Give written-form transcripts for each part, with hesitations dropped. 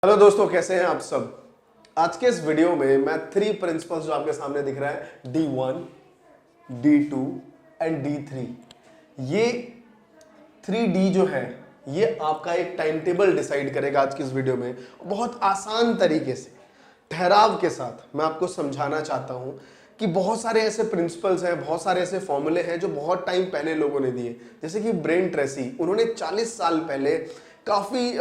Hello दोस्तों, कैसे हैं आप सब। आज के इस वीडियो में मैं 3 प्रिंसिपल्स जो आपके सामने दिख रहा है D1, D2 एंड D3, ये 3D जो है ये आपका एक टाइम टेबल डिसाइड करेगा। आज की इस वीडियो में बहुत आसान तरीके से ठहराव के साथ मैं आपको समझाना चाहता हूं कि बहुत सारे ऐसे प्रिंसिपल्स हैं, बहुत सारे ऐसे फॉर्मूले हैं जो बहुत टाइम पहले लोगों ने दिए। जैसे कि ब्रेन ट्रेसी, उन्होंने 40 साल पहले काफ़ी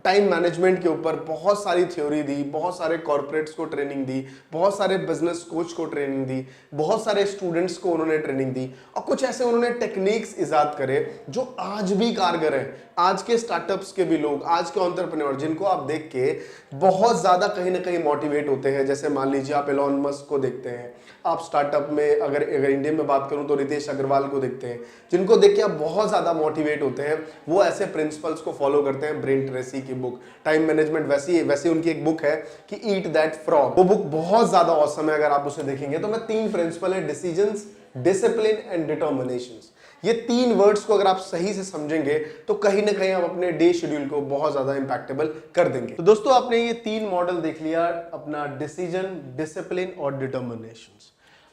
टाइम मैनेजमेंट के ऊपर बहुत सारी थ्योरी दी, बहुत सारे कॉर्पोरेट्स को ट्रेनिंग दी, बहुत सारे बिजनेस कोच को ट्रेनिंग दी, बहुत सारे स्टूडेंट्स को उन्होंने ट्रेनिंग दी और कुछ ऐसे उन्होंने टेक्निक्स इजाद करे जो आज भी कारगर हैं। आज के स्टार्टअप्स के भी लोग, आज के एंटरप्रेन्योर जिनको आप देख के बहुत ज़्यादा कहीं ना कहीं मोटिवेट होते हैं। जैसे मान लीजिए आप एलोन मस्क को देखते हैं, आप स्टार्टअप में अगर इंडिया में बात करूं तो रितेश अग्रवाल को देखते हैं, जिनको देख के आप बहुत ज़्यादा मोटिवेट होते हैं। वो ऐसे प्रिंसिपल्स को फॉलो करते हैं। ब्रेन ट्रेसी की बुक टाइम मैनेजमेंट वैसी उनकी एक बुक है कि ईट दैट फ्रॉग, वो बुक बहुत ज़्यादा औसम है। अगर आप उसे देखेंगे तो मैं 3 प्रिंसिपल है, डिसीजंस, डिसिप्लिन एंड डिटर्मिनेशंस। ये 3 वर्ड्स को अगर आप सही से समझेंगे तो कहीं ना कहीं आप अपने डे शेड्यूल को बहुत ज्यादा इंपैक्टेबल कर देंगे। तो दोस्तों, आपने ये 3 मॉडल देख लिया, अपना डिसीजन, डिसिप्लिन और डिटर्मिनेशंस।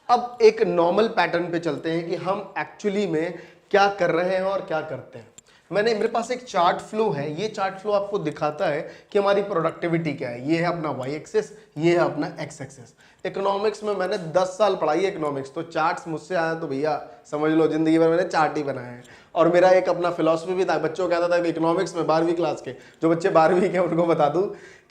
अब एक नॉर्मल पैटर्न पे चलते हैं कि हम एक्चुअली में क्या कर रहे हैं और क्या करते हैं। मेरे पास एक चार्ट फ्लो है। ये चार्ट फ्लो आपको दिखाता है कि हमारी प्रोडक्टिविटी क्या है। ये है अपना वाई एक्सेस, ये है अपना एक्स एक्सेस। इकोनॉमिक्स में मैंने 10 साल पढ़ाई है इकोनॉमिक्स, तो चार्ट्स मुझसे आया तो भैया समझ लो जिंदगी भर मैंने चार्ट ही बनाए हैं। और मेरा एक अपना फिलॉसफी भी था, बच्चों को कहता था इकोनॉमिक्स में 12वीं क्लास के जो बच्चे 12वीं के उनको बता दूं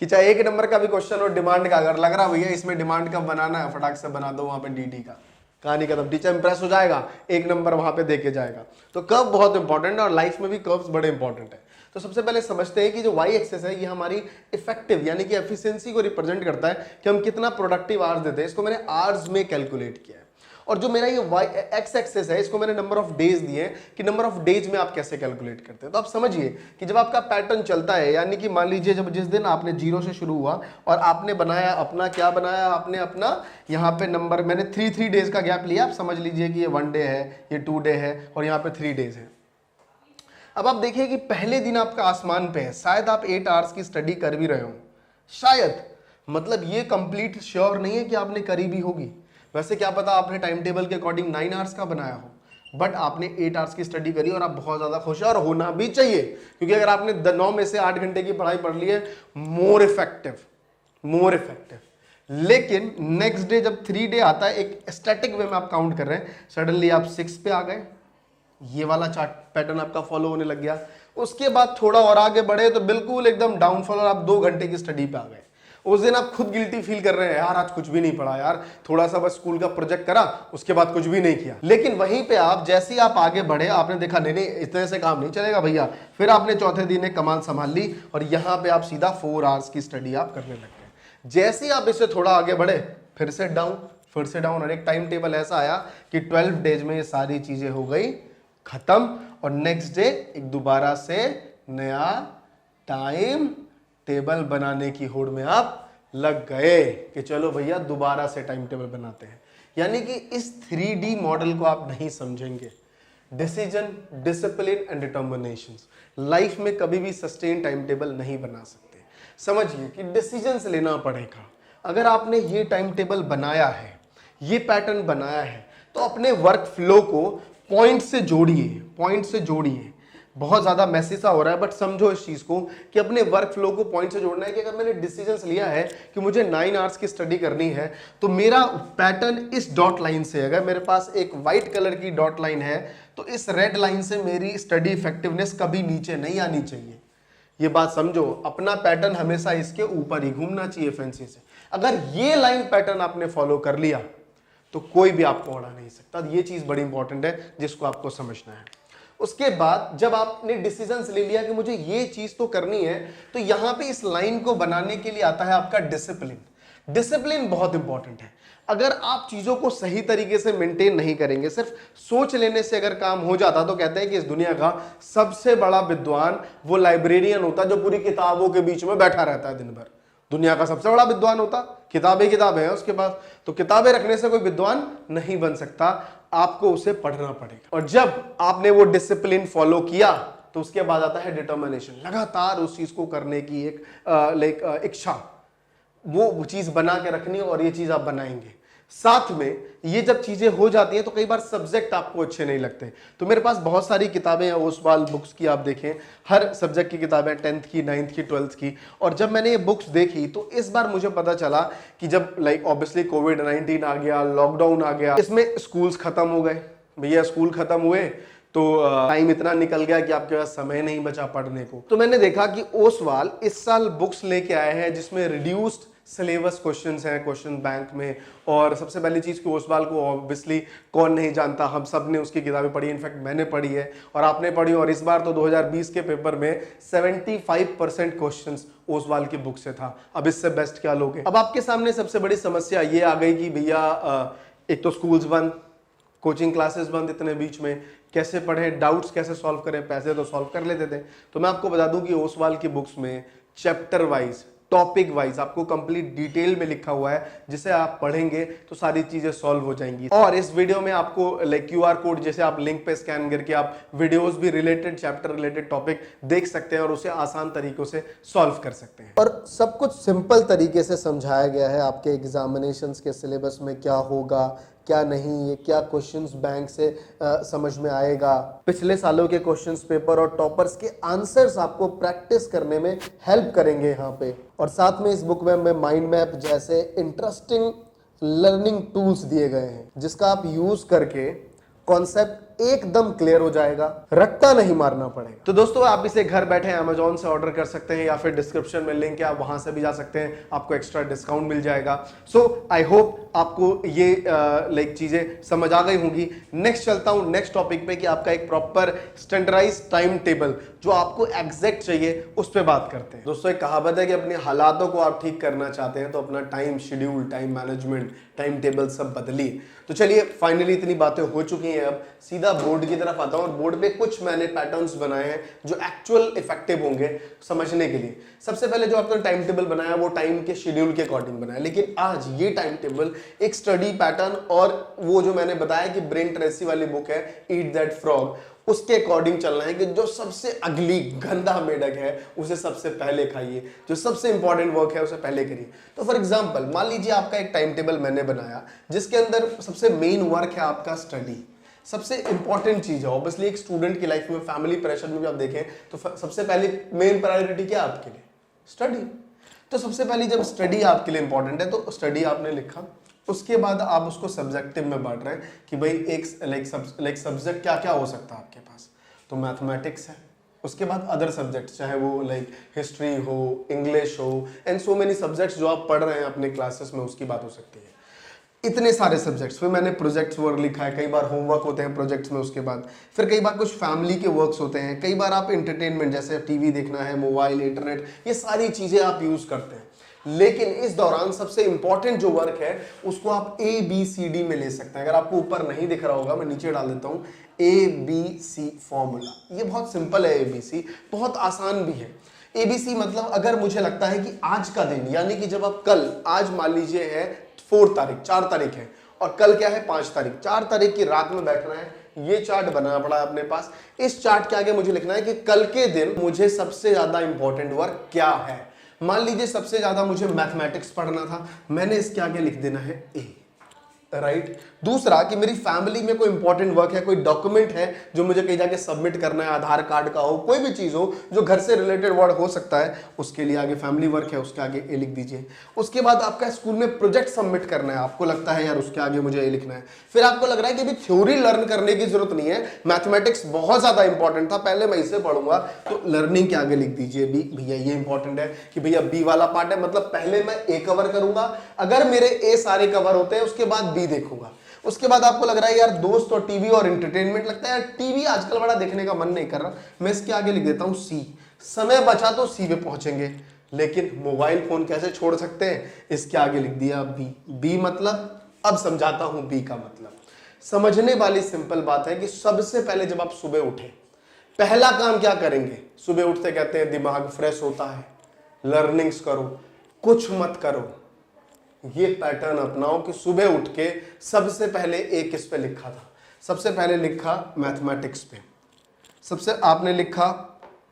कि चाहे 1 नंबर का भी क्वेश्चन हो, डिमांड का अगर लग रहा भैया इसमें डिमांड कब बनाना है, फटाक से बना दो वहां पे डी का, कहानी खत्म। टीचर इंप्रेस हो जाएगा, 1 नंबर वहां पे देके जाएगा। तो कर्व बहुत इंपॉर्टेंट है और लाइफ में भी कर्व्स बड़े इंपॉर्टेंट है। तो सबसे पहले समझते हैं कि जो वाई एक्सेस है ये हमारी इफेक्टिव यानी कि एफिशिएंसी को रिप्रेजेंट करता है कि हम कितना प्रोडक्टिव आवर्स देते हैं। इसको मैंने आवर्स में कैलकुलेट किया है। और जो मेरा ये वाई एक्स एक्सेस है इसको मैंने नंबर ऑफ डेज दिए कि नंबर ऑफ डेज में आप कैसे कैलकुलेट करते हैं। तो आप समझिए कि जब आपका पैटर्न चलता है, यानी कि मान लीजिए जब जिस दिन आपने 0 से शुरू हुआ और आपने बनाया अपना, क्या बनाया आपने अपना, यहाँ पे नंबर मैंने 3 डेज का गैप लिया। आप समझ लीजिए कि ये 1 डे है, ये 2 डे है और यहाँ पे 3 डेज है। अब आप देखिए कि पहले दिन आपका आसमान पे है, शायद आप 8 आवर्स की स्टडी कर भी रहे हो, शायद, मतलब ये कंप्लीट श्योर नहीं है कि आपने करी भी होगी। वैसे क्या पता आपने टाइम टेबल के अकॉर्डिंग 9 आवर्स का बनाया हो, बट आपने 8 आवर्स की स्टडी करी और आप बहुत ज्यादा खुश हैं और होना भी चाहिए, क्योंकि अगर आपने 9 में से 8 घंटे की पढ़ाई पढ़ ली है, मोर इफेक्टिव। लेकिन नेक्स्ट डे जब 3 डे आता है, एक स्टैटिक वे में आप काउंट कर रहे हैं, सडनली आप 6 पे आ गए, ये वाला चार्ट पैटर्न आपका फॉलो होने लग गया। उसके बाद थोड़ा और आगे बढ़े तो बिल्कुल एकदम डाउनफॉल और आप 2 घंटे की स्टडी पे आ गए। उस दिन आप खुद गिल्टी फील कर रहे हैं, यार आज कुछ भी नहीं पढ़ा, यार थोड़ा सा बस स्कूल का प्रोजेक्ट करा, उसके बाद कुछ भी नहीं किया। लेकिन वहीं पे आप जैसे ही आप आगे बढ़े, आपने देखा नहीं इतने से काम नहीं चलेगा भैया, फिर आपने चौथे दिन एक कमान संभाल ली और यहाँ पे आप सीधा 4 आवर्स की स्टडी आप करने लग गए। जैसे ही आप इससे थोड़ा आगे बढ़े, फिर से डाउन और एक टाइम टेबल ऐसा आया कि 12 डेज में ये सारी चीजें हो गई खत्म और नेक्स्ट डे एक दोबारा से नया टाइम टेबल बनाने की होड़ में आप लग गए कि चलो भैया दोबारा से टाइम टेबल बनाते हैं। यानी कि इस 3D मॉडल को आप नहीं समझेंगे, डिसीजन, डिसिप्लिन एंड डिटर्मिनेशंस, लाइफ में कभी भी सस्टेन टाइम टेबल नहीं बना सकते। समझिए कि डिसीजंस लेना पड़ेगा। अगर आपने ये टाइम टेबल बनाया है, ये पैटर्न बनाया है, तो अपने वर्क फ्लो को पॉइंट से जोड़िए। बहुत ज्यादा मैसी सा हो रहा है, बट समझो इस चीज को कि अपने वर्क फ्लो को पॉइंट से जोड़ना है कि अगर मैंने डिसीजंस लिया है कि मुझे 9 आवर्स की स्टडी करनी है, तो मेरा पैटर्न इस डॉट लाइन से, अगर मेरे पास एक व्हाइट कलर की डॉट लाइन है तो इस रेड लाइन से मेरी स्टडी इफेक्टिवनेस कभी नीचे नहीं आनी चाहिए। ये बात समझो, अपना पैटर्न हमेशा इसके ऊपर ही घूमना चाहिए फैंसी से। अगर ये लाइन पैटर्न आपने फॉलो कर लिया तो कोई भी आपको उड़ा नहीं सकता। ये चीज बड़ी इंपॉर्टेंट है जिसको आपको समझना है। उसके बाद जब आपने डिसीजंस ले लिया कि मुझे ये चीज तो करनी है, तो यहां पे इस लाइन को बनाने के लिए आता है आपका डिसिप्लिन। डिसिप्लिन बहुत इंपॉर्टेंट है। अगर आप चीजों को सही तरीके से मेंटेन नहीं करेंगे, सिर्फ सोच लेने से अगर काम हो जाता, तो कहते हैं कि इस दुनिया का सबसे बड़ा विद्वान वो लाइब्रेरियन होता जो पूरी किताबों के बीच में बैठा रहता है दिन भर। दुनिया का सबसे बड़ा विद्वान होता, किताबें हैं उसके पास, तो किताबें रखने से कोई विद्वान नहीं बन सकता, आपको उसे पढ़ना पड़ेगा। और जब आपने वो डिसिप्लिन फॉलो किया तो उसके बाद आता है डिटर्मिनेशन, लगातार उस चीज को करने की एक इच्छा, वो चीज बना के रखनी और ये चीज आप बनाएंगे। साथ में ये जब चीजें हो जाती हैं तो कई बार सब्जेक्ट आपको अच्छे नहीं लगते। तो मेरे पास बहुत सारी किताबें हैं ओसवाल बुक्स की, आप देखें हर सब्जेक्ट की किताबें, 10th की, 9th की, 12th की। और जब मैंने ये बुक्स देखी तो इस बार मुझे पता चला कि जब ऑब्वियसली कोविड-19 आ गया, लॉकडाउन आ गया, इसमें स्कूल्स खत्म हो गए। भैया स्कूल खत्म हुए तो टाइम इतना निकल गया कि आपके पास समय नहीं बचा पढ़ने को। तो मैंने देखा कि ओसवाल इस साल बुक्स लेके आए हैं जिसमें रिड्यूस्ड सिलेबस क्वेश्चंस हैं क्वेश्चन बैंक में। और सबसे पहली चीज कि ओसवाल को ऑब्वियसली कौन नहीं जानता, हम सब ने उसकी किताबें पढ़ी, इनफैक्ट मैंने पढ़ी है और आपने पढ़ी। और इस बार तो 2020 के पेपर में 75% क्वेश्चंस ओसवाल की बुक से था। अब इससे बेस्ट क्या लोगे। अब आपके सामने सबसे बड़ी समस्या ये आ गई कि भैया एक तो स्कूल्स बंद, कोचिंग क्लासेस बंद, इतने बीच में कैसे पढ़ें, डाउट्स कैसे सॉल्व करें, पैसे तो सॉल्व कर लेते थे। तो मैं आपको बता दूं कि ओसवाल की बुक्स में चैप्टर वाइज, टॉपिक वाइज आपको कंप्लीट डिटेल में लिखा हुआ है, जिसे आप पढ़ेंगे तो सारी चीजें सॉल्व हो जाएंगी। और इस वीडियो में आपको QR कोड जैसे आप लिंक पे स्कैन करके आप वीडियोस भी रिलेटेड चैप्टर रिलेटेड टॉपिक देख सकते हैं और उसे आसान तरीकों से सॉल्व कर सकते हैं। और सब कुछ सिंपल तरीके से समझाया गया है। आपके एग्जामिनेशंस के सिलेबस में क्या होगा क्या नहीं, ये क्या क्वेश्चंस बैंक से समझ में आएगा, पिछले सालों के क्वेश्चंस पेपर और टॉपर्स के आंसर्स आपको प्रैक्टिस करने में हेल्प करेंगे यहाँ पे। और साथ में इस बुक में माइंड मैप जैसे इंटरेस्टिंग लर्निंग टूल्स दिए गए हैं जिसका आप यूज करके कॉन्सेप्ट एकदम क्लियर हो जाएगा, रट्टा नहीं मारना पड़ेगा। तो दोस्तों आप इसे घर बैठे अमेजोन से ऑर्डर कर सकते हैं या फिर डिस्क्रिप्शन में लिंक है, आप वहां से भी जा सकते हैं, आपको एक्स्ट्रा डिस्काउंट मिल जाएगा। सो आई होप आपको ये चीजें समझ आ गई होंगी। नेक्स्ट चलता हूं नेक्स्ट टॉपिक पे कि आपका एक प्रॉपर स्टैंडर्डाइज टाइम टेबल जो आपको एग्जैक्ट चाहिए उस पर बात करते हैं। दोस्तों एक कहावत है कि अपने हालातों को आप ठीक करना चाहते हैं तो अपना time schedule, time management, time table सब बदलिए। तो चलिए फाइनली इतनी बातें हो चुकी हैं, अब सीधा बोर्ड की तरफ आता हूं। और बोर्ड पे कुछ मैंने पैटर्न्स बनाए हैं जो एक्चुअल इफेक्टिव होंगे समझने के लिए। सबसे पहले जो आपने टाइम टेबल बनाया वो टाइम के शेड्यूल के अकॉर्डिंग बनाया, लेकिन आज ये टाइम टेबल एक स्टडी पैटर्न और वो जो मैंने बताया कि ब्रेन ट्रेसी वाली बुक है ईट दैट फ्रॉग, उसके अकॉर्डिंग चलना है कि जो सबसे अगली गंदा मेढक है उसे सबसे पहले खाइए, जो सबसे इंपॉर्टेंट वर्क है उसे पहले करिए। तो फॉर एग्जांपल मान लीजिए आपका एक टाइम टेबल मैंने बनाया जिसके अंदर सबसे मेन वर्क है आपका स्टडी, सबसे इंपॉर्टेंट चीज है। ऑब्वियसली एक स्टूडेंट की लाइफ में, फैमिली प्रेशर में भी आप देखें तो सबसे पहले मेन प्रायोरिटी क्या है आपके लिए? स्टडी। तो सबसे पहले जब स्टडी आपके लिए इंपॉर्टेंट है तो स्टडी आपने लिखा, उसके बाद आप उसको सब्जेक्टिव में बांट रहे हैं कि भाई एक सब्जेक्ट क्या क्या हो सकता है आपके पास। तो मैथमेटिक्स है, उसके बाद अदर सब्जेक्ट्स चाहे वो हिस्ट्री हो, इंग्लिश हो, एंड सो मेनी सब्जेक्ट्स जो आप पढ़ रहे हैं अपने क्लासेस में उसकी बात हो सकती है। इतने सारे सब्जेक्ट्स। फिर मैंने प्रोजेक्ट्स वर्क लिखा है, कई बार होमवर्क होते हैं प्रोजेक्ट्स में, उसके बाद फिर कई बार कुछ फैमिली के वर्क्स होते हैं, कई बार आप एंटरटेनमेंट जैसे टीवी देखना है, मोबाइल, इंटरनेट, ये सारी चीजें आप यूज करते हैं। लेकिन इस दौरान सबसे इंपॉर्टेंट जो वर्क है उसको आप ABCD में ले सकते हैं। अगर आपको ऊपर नहीं दिख रहा होगा मैं नीचे डाल देता हूं, ABC फॉर्मूला। ये बहुत सिंपल है, ABC बहुत आसान भी है। ABC मतलब अगर मुझे लगता है कि आज का दिन, यानी कि जब आप कल, आज मान लीजिए है 4 तारीख है और कल क्या है 5 तारीख, 4 तारीख की रात में बैठना है, ये चार्ट बनाना पड़ा है अपने पास। इस चार्ट के आगे मुझे लिखना है कि कल के दिन मुझे सबसे ज्यादा इंपॉर्टेंट वर्क क्या है। मान लीजिए सबसे ज्यादा मुझे मैथमेटिक्स पढ़ना था, मैंने इसके आगे लिख देना है A, राइट। दूसरा कि मेरी फैमिली में कोई इंपॉर्टेंट वर्क है, कोई डॉक्यूमेंट है जो मुझे कहीं जाके सबमिट करना है, आधार कार्ड का हो, कोई भी चीज हो जो घर से रिलेटेड वर्क हो सकता है, उसके लिए आगे फैमिली वर्क है, उसके आगे A लिख दीजिए। उसके बाद आपका स्कूल में प्रोजेक्ट सबमिट करना है, आपको लगता है यार उसके आगे मुझे A लिखना है। फिर आपको लग रहा है कि अभी थ्योरी लर्न करने की जरूरत नहीं है, मैथमेटिक्स बहुत ज्यादा इंपॉर्टेंट था, पहले मैं इसे पढ़ूंगा, तो लर्निंग के आगे लिख दीजिए B। भैया ये इंपॉर्टेंट है कि भैया B वाला पार्ट है, मतलब पहले मैं A कवर करूंगा, अगर मेरे A सारे कवर होते हैं उसके बाद B देखूंगा। उसके बाद आपको लग रहा है यार दोस्त और टीवी और एंटरटेनमेंट, लगता है यार टीवी आजकल बड़ा देखने का मन नहीं कर रहा, मैं इसके आगे लिख देता हूं C। समय बचा तो C पे पहुंचेंगे, लेकिन मोबाइल फोन कैसे छोड़ सकते हैं, इसके आगे लिख दिया B मतलब, अब समझाता हूं B का मतलब। समझने वाली सिंपल बात है कि सबसे पहले जब आप सुबह उठे पहला काम क्या करेंगे? सुबह उठते कहते हैं दिमाग फ्रेश होता है, लर्निंग्स करो, कुछ मत करो। ये पैटर्न अपनाओ कि सुबह उठ के सबसे पहले एक किस पे लिखा था? सबसे पहले लिखा मैथमेटिक्स पे, सबसे आपने लिखा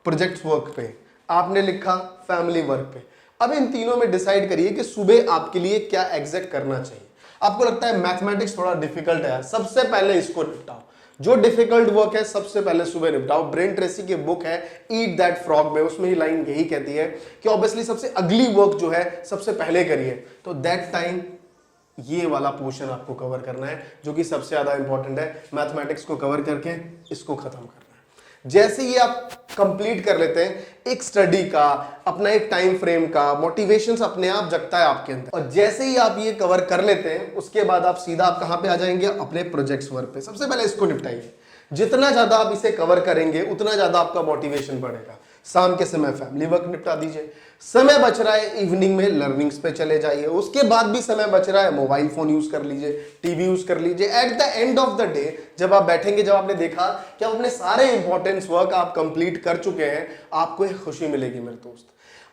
प्रोजेक्ट वर्क पे, आपने लिखा फैमिली वर्क पे। अब इन तीनों में डिसाइड करिए कि सुबह आपके लिए क्या एग्जैक्ट करना चाहिए। आपको लगता है मैथमेटिक्स थोड़ा डिफिकल्ट है, सबसे पहले इसको निपटाओ। जो डिफिकल्ट वर्क है सबसे पहले सुबह निपटाओ। ब्रेन ट्रेसी की बुक है ईट दैट फ्रॉग में, उसमें ही लाइन यही कहती है कि ऑब्वियसली सबसे अगली वर्क जो है सबसे पहले करिए। तो दैट टाइम ये वाला पोर्शन आपको कवर करना है जो कि सबसे ज्यादा इंपॉर्टेंट है। मैथमेटिक्स को कवर करके इसको खत्म करना है। जैसे ही आप कंप्लीट कर लेते हैं, एक स्टडी का अपना एक टाइम फ्रेम का मोटिवेशन अपने आप जगता है आपके अंदर। और जैसे ही आप ये कवर कर लेते हैं, उसके बाद आप सीधा आप कहां पे आ जाएंगे, अपने प्रोजेक्ट्स वर्क पे। सबसे पहले इसको निपटाइए। जितना ज्यादा आप इसे कवर करेंगे उतना ज्यादा आपका मोटिवेशन बढ़ेगा। शाम के समय फैमिली वर्क निपटा दीजिए, समय बच रहा है इवनिंग में लर्निंग्स पे चले जाइए, उसके बाद भी समय बच रहा है मोबाइल फोन यूज कर लीजिए, टीवी यूज कर लीजिए। At the end of the day जब आप बैठेंगे, जब आपने देखा कि आप अपने सारे इंपॉर्टेंस वर्क आप कंप्लीट कर चुके हैं, आपको एक खुशी मिलेगी मेरे दोस्त।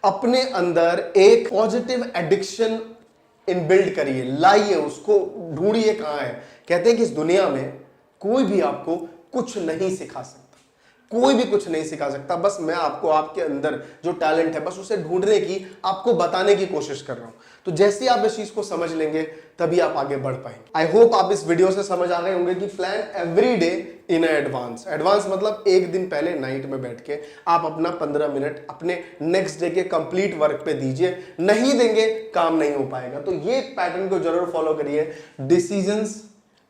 अपने अंदर एक पॉजिटिव एडिक्शन इनबिल्ड करिए, लाइए उसको, ढूंढिए कहां है। कहते हैं कि इस दुनिया में कोई भी आपको कुछ नहीं सिखा सकता, कोई भी कुछ नहीं सिखा सकता। बस मैं आपको आपके अंदर जो टैलेंट है बस उसे ढूंढने की, आपको बताने की कोशिश कर रहा हूं। तो जैसे आप इस चीज को समझ लेंगे तभी आप आगे बढ़ पाएंगे। आई होप आप इस वीडियो से समझ आ गए होंगे कि plan every day in advance. Advance मतलब एक दिन पहले नाइट में बैठ के आप अपना 15 मिनट अपने नेक्स्ट डे के कंप्लीट वर्क पे दीजिए। नहीं देंगे काम नहीं हो पाएगा। तो ये पैटर्न को जरूर फॉलो करिए। डिसीजंस,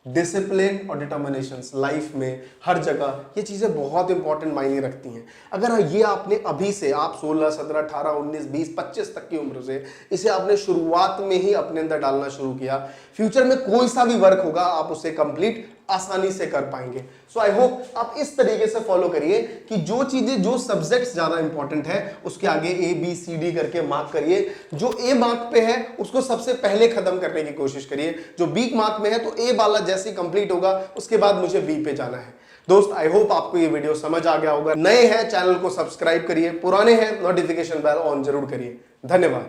डिसिप्लिन और डिटर्मिनेशंस लाइफ में हर जगह ये चीजें बहुत इंपॉर्टेंट मायने रखती हैं। अगर ये आपने अभी से, आप 16, 17, 18, 19, 20, 25 तक की उम्र से इसे आपने शुरुआत में ही अपने अंदर डालना शुरू किया, फ्यूचर में कोई सा भी वर्क होगा आप उसे कंप्लीट आसानी से कर पाएंगे। सो आई होप आप इस तरीके से फॉलो करिए कि जो चीजें, जो सब्जेक्ट्स ज्यादा इंपॉर्टेंट है उसके आगे ABCD करके मार्क करिए। जो A मार्क पे है उसको सबसे पहले खत्म करने की कोशिश करिए। जो B मार्क में है तो A वाला जैसे ही कंप्लीट होगा उसके बाद मुझे B पे जाना है। दोस्त आई होप आपको ये वीडियो समझ आ गया होगा। नए हैं चैनल को सब्सक्राइब करिए, पुराने हैं नोटिफिकेशन बेल ऑन जरूर करिए। धन्यवाद।